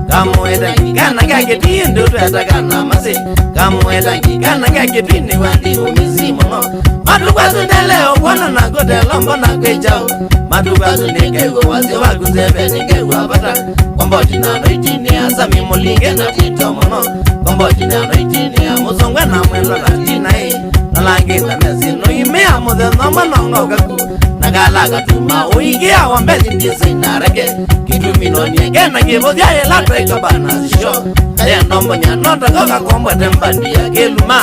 Kamueda gana kake tindo tuatakana maze. Kamueda gana kake tini wandi umizimo no. Madubazu ndeleo wana na gote lombo na kwejao. Madubazu nekego wazi wakuzebe nekego wapata. Komboji na noitini ya sami mulinge na tito mono. Komboji na noitini ya musongwe na mwendo na tina hii. Nalangi na nesino imea muze noma nongo kaku. Nagalaga tuma uigia wambezi ndisi inareke. Kitumino niege na kibodia yelato ikabana sisho. Kaya nombo nyanota koka kombo tembandi ya keluma.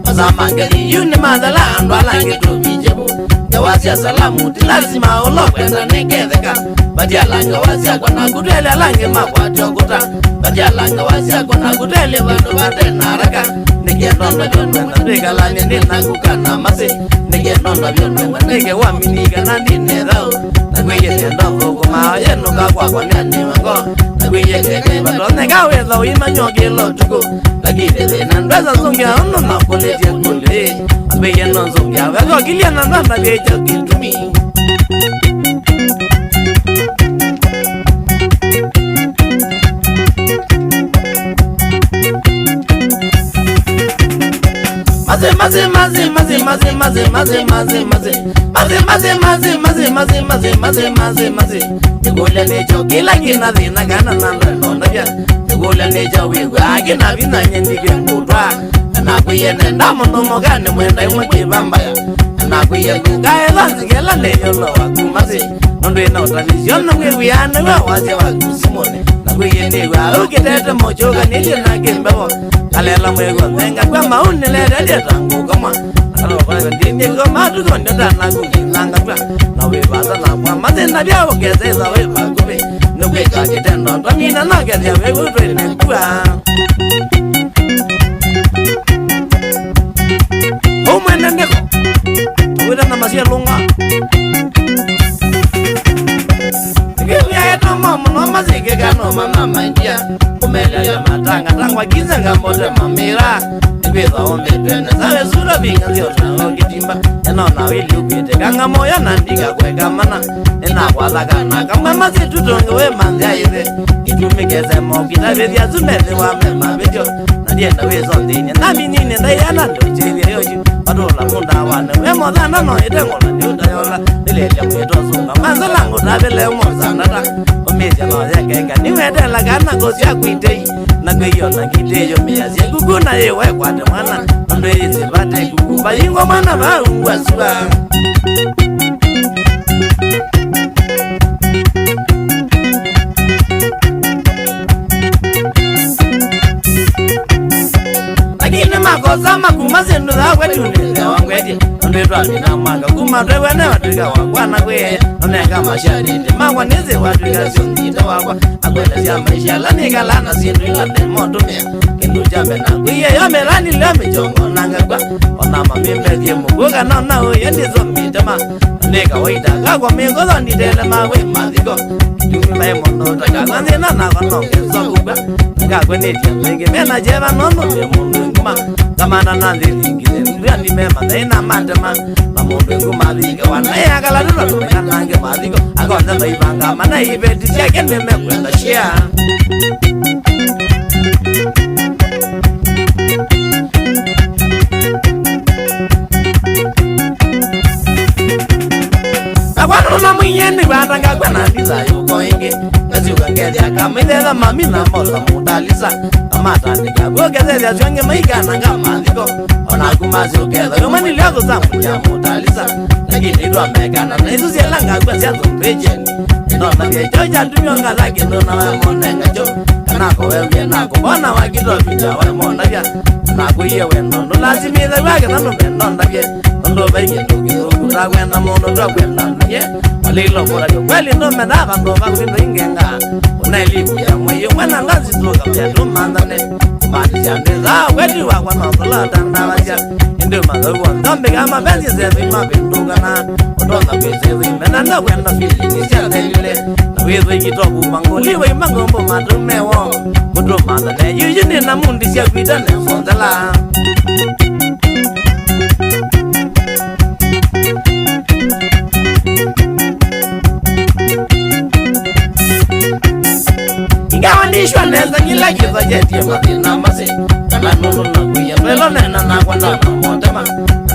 Mazamangeli yuni madala andwa langi tubijebu. Gawazia salamu tilazima ulokwenda negedheka. Badia langa wazia kwa nagudele langi makwati okuta. Badia langa wazia kwa nagudele vado vate naraka. Nige nonda vyonwena nige langi nina kukana masi. Nige nonda vyonwena nige waminiga na nine dhao. Nagweye tendo kuma yenu kakwa nyani wango. Nagweye keke vado negawe dhao ima nyoge lo tuku. Lagide nandweza zungia ono na poleti ya kule. Abeye no zungia wego kilia nanda vyeja kitumi. Nigula nejo kila kina dhina gana nanda nonavya. Nigula nejo wiwa kina vina nyendige ngudwa. Nakuye nenda monomo gane mwenda yunga kibambaya. Nakuye kukae lanzi gela nejo lo wakumasi. Nondwe na utradisiona mwewiyane wa waze wakusimone. Nakuye niwa ukitete mochoga nije na kimbewo. Kalela mwego nenga kwa mauni lede tangu kama. Naroba ndini kama tukonde dana kukilanga kwa. Nawe baza na kwa mazina bia ukezeza we bakube. Nukwe kakitendo tamina nakezia we kutwene kwa. Umwene ndeko uwita na masia lunga. Kilia eto mamu no mazike kano mama india. Umelia matanga tangwa giza ngamote mamira. Nibeza ombe twene sawe sura binga ziyota ongitimba. Enona wili ukite kanga moya nandika kweka mana. Ena kwa zakana kama mazi tutonge we manzi ayize. Kitumikeze mo kitabezia zumeze wa mema bejo. Nadienda wezo ndine nami nine ndayana ndochevye yoji. Wadola munda wane we modana no ite ngola nyuta yola. Nileja mweto zunga manzalango tabele umozanata. Omeja no yekeka niwete lagana gozi ya kuitei. Nagweyo na kiteyo miyazi kukuna yewe kwate mwana. Nandwe yisi bate kukumba yingo mwana ba uwasuwa. Makosa makumaze nduza kwetu nile wangweti. Ndetu amina manga kumatwe wene watuika wakwana kwe. Noneka mashariti mangwa nizi watuika siondita wakwa. Akwenda siya maisha lanika lana sindu ilande motumia. Kindu jambe na kuye yome lani leme chongo nanga kwa. Onama mimbe kie mukuka nona uye ndizo mitema. Neka waita kakwa mingozo nitele mawe maziko. Yumi mai mono taka kwanzi na nakono kenso kubwa. Nga kwenye tia menge mena jeva nono me mundu nguma. Kamana nandi lingile nduyandi mema zaina mandema. Na mundu nguma liga wana ya kaladula lumeka nange maziko. Akonza maibanga mana ibeti chake neme kwenda shia. Akwano mwenyeni watanga kwa nandiza yuko inge. Ngazi ukangelia kamileza mami na mola mutalisa. Amatandika kukezezia chonge maikana nga maziko. Onakumazi ukeza yomani liazo za mja mutalisa. Lakini idwa mekana na isu sielanga kwa siya zombejeni. Nona vye choja tumionga zaki ndona we monenga cho. Kanako wewe nako bona wakito vija we mona vya. Nako iye we nono lazimiza wake nano venonda vye. Ndo venge tukizo kutawena mono tukwenda nje. Walilo kura yo kweli ndo menava ndo vakuindo ingenga. Unailibu ya mweyo mwana ngazi toka mya tumandane. Kumani chande za kweli wakwa nokola tanda waja. Ndio madhabu ngambe kama benzi zewe mapendugana Odonga kwezezi menanda kwenda feeling isiadelile Na wewe kitobu mangoliwe mangombo madumewo Kudu madane yuyini na mundi siya kwidane fondala Ingawandishwa neza ngila kiza jetie mazina masi Kala nunu na kuya velo nena na kwa na motema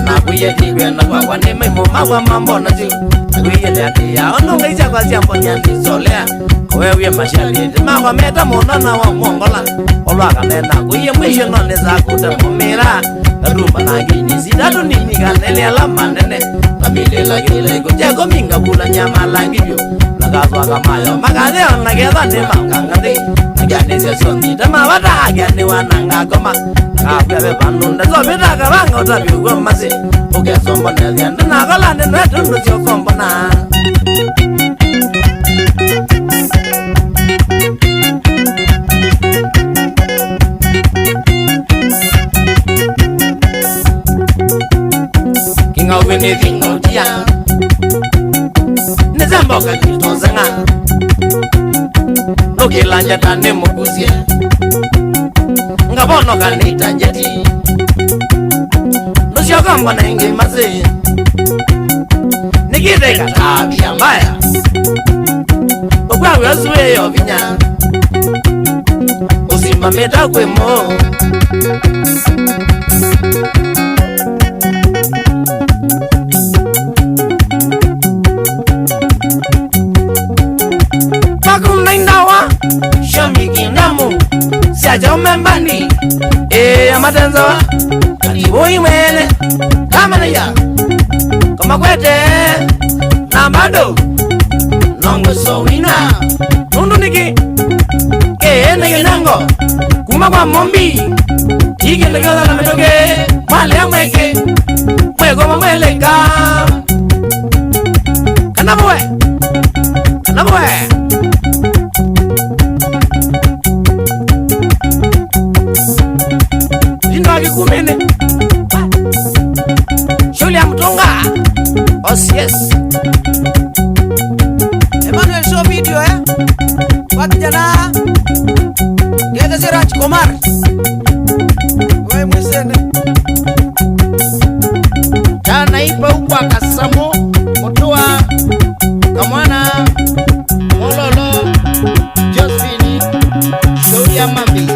Na kuya kikwe na kwa kwa nime mumawa mambo na juu Na kuya liati ya ono ngaisa kwa siampo nyandi solea Kwewe mashaliti mawa meta muna na wa mongola Olwaka nena kuya mwisho none za kuta mumira Karuma na gini sidatu nini kanele alama nene Kamile gile kucheko minga bula nyama langibyo Nagazwa kamayo magadeo nageza ni mangangandi Nagani se sondi dama wata agani wananga goma Nagafebe bandunda zobita kabanga utabi ugomasi Uke sombo neziende nagola ninwetundu sio kombona Kinga wini kinga utia Nizamboka kitozanga Nukilanja tani mukusie Ngabono kanita jeti Nushokombo na ingi masi Nikiteka tabia mbaya Ukwawe suwe yo vinya Usimameta kwe mo Siaja umembani amatenzawa Katibu imwele Kama na ya Kama kwete Nambado Nongo so wina Nundu niki Niki nango Kuma kwa mombi Tiki nikaza na metoke Male ya mweke Mweko mamweleka Kanabwe Kanabwe Kumene Shuli ya Mtunga Os yes Emmanuel show video Watu jana Gede Siraj Komar Wewe mwisene Jana ipa ukwa kasamo Mutua Kamwana Mololo Josephine Shuli ya Mambi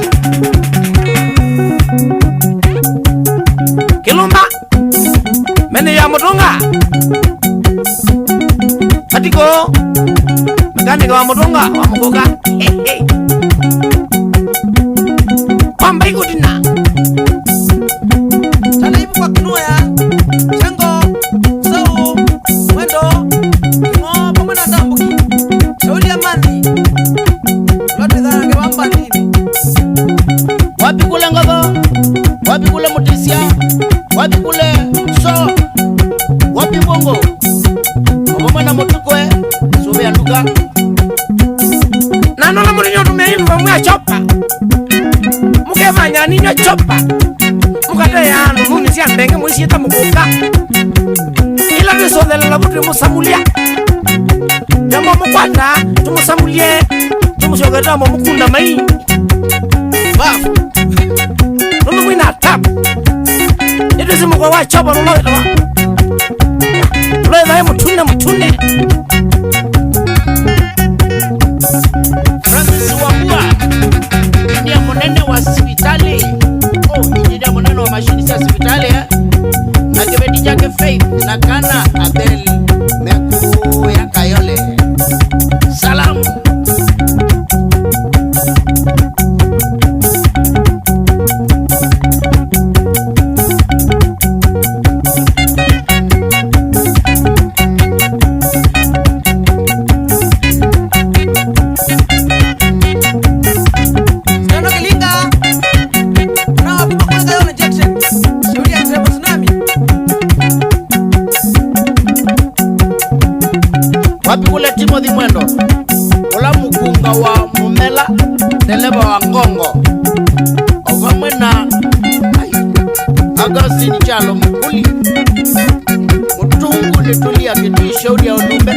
Kilumba Mene ya Mutunga Atiko Mekanika wa Mutunga wa Mukoka Wamba ikutina Tana ipu kwa kinua ya Chango Sau Mwendo Kingo Pamana Dambuki Shauli ya Mani Lote dhanage wamba nini Wapi kule ngogo Wapi kule Mutisia Wapi kule So Wapi Bongo Waboma na Mutukwe Sube ya Nduga Nanola murinyo tumeiva mga chopa Mukefanya ninyo chopa Mukate ya nununi siya ndenge mwisieta mukuka Ila niso dhele labutu musamulia Jambo mukwanda Tumusamulie Tumusogeta mukunda mai Bafu Nunu mwina tapu Nidwezi mkwa wa chopa nulawita wa Ulawita ya mutune Francis Wambua India munene wa sivitali India munene wa mashini ya sivitali Na kibedi jake Faith Na kana Abel Meku ya Kayole Salamu Wapi kule Timothy Mwendo Ula mukunga wa Mumela Deleba wa Ngongo Ovamwena Augustine Chalo Mkuli Mutungu nitulia kitisho ulia ulumbe